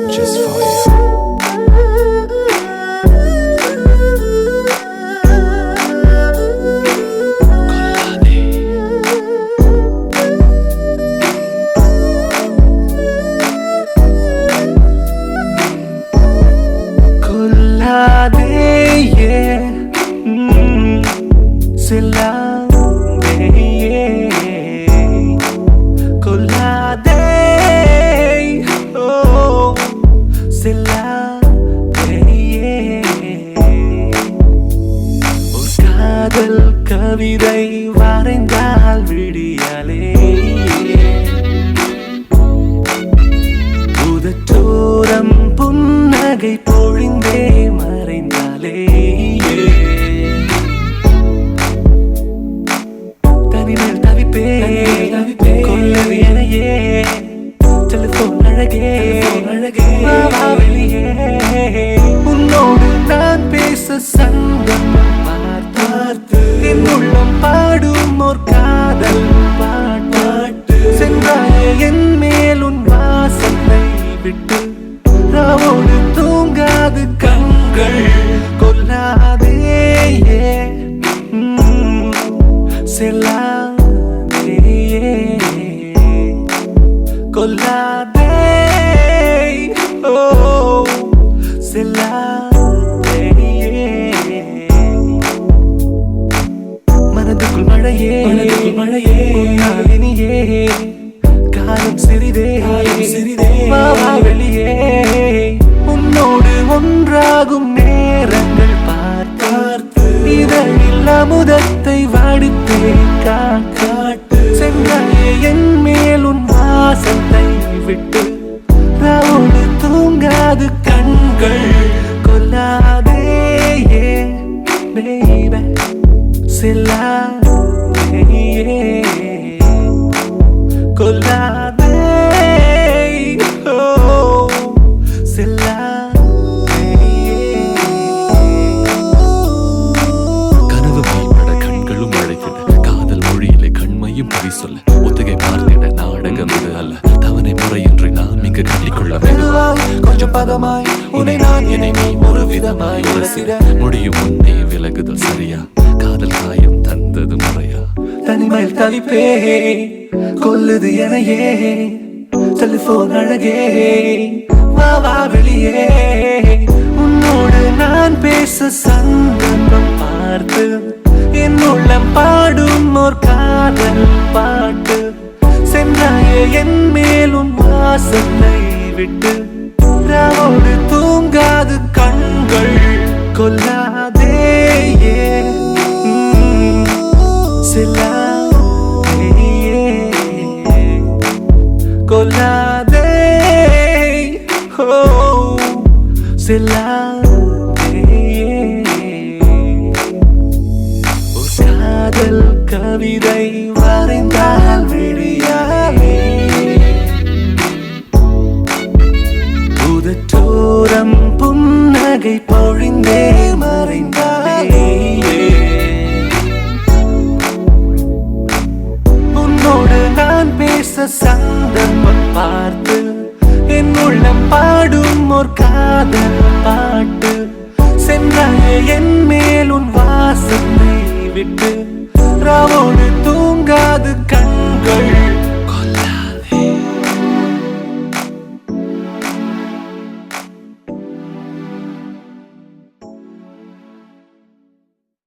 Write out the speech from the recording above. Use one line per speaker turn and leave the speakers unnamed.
Just for you.
கவிதை வரைந்தால் விடியாலே உதட்டோரம் புன்னகை பொழிந்தே மறைந்தாலே தனிமேல் தவிப்பே கொல்லது எனையே டெலிபோன் அழகே வெளியே உன்னோடு நான் பேச சங்கமம் பார்த்து என் உள்ளம் பாடும் ஓர் காதல் பாட்டு சென்றாயே என் மேல் உன் வாசனை விட்டு ராவோடு தூங்காது கண்கள் கொல்லாதே செல்லாதே கொல்லாதே ஓ செல்லாதே மனதுக்குள் மழையே காலினியே காலம் சிறிதே வெளியே உன்னோடு ஒன்றாகும் நேரங்கள் பார்த்து இதழில் அமுதத்தை வாடித்தே காட்டு சென்றாயே என் மேல் உன் வாசத்தை விட்டு ராவோடு தூங்காது கண்கள் கொல்லாதே baby செல்லாதே கொல்லாதே செல்லாதே
கனவு மீன்பட கண்களும் அழைத்திட காதல் மொழியிலே கண்மையும் பறி சொல்ல ஒத்துகை பார்த்திட நாடகம் இது அல்ல தவணை முறையின்றி நாம் இங்கு கட்டிக்கொள்ள
கொஞ்சம் பதமாய் உன்னை நான் என்னை நீ ஒரு விதமாய்
உரசிட முடியும் முன்னே விலகுதல் சரியா காதல் காயம் தந்தது முறையா
தனிமையில் தவிப்பே கொல்லுது எனையே டெலிபோன் அழகே வா வெளியே உன்னோடு நான் பேச சந்தர்ப்பம் பார்த்து என் உள்ளம் பாடும் ஓர் காதல் பாட்டு சென்றாயே என் மேல் உன் வாசனை விட்டு ராவோடு தூங்காது கண்கள் கொல்லாதே செல்லாதே கொல்லாதே செல்லாதே ஒரு காதல் கவிதை வரைந்தால் விடியாலே உதட்டோரம் புன்னகை பொழிந்தே மறைந்தாலே உன்னோடு நான் பேச சந்தர்ப்பம் பார்த்து என் உள்ளம் பாடும் ஓர் காதல் பாட்டு சென்றாயே என் மேல் உன் வாசனை விட்டு ராவோடு தூங்காது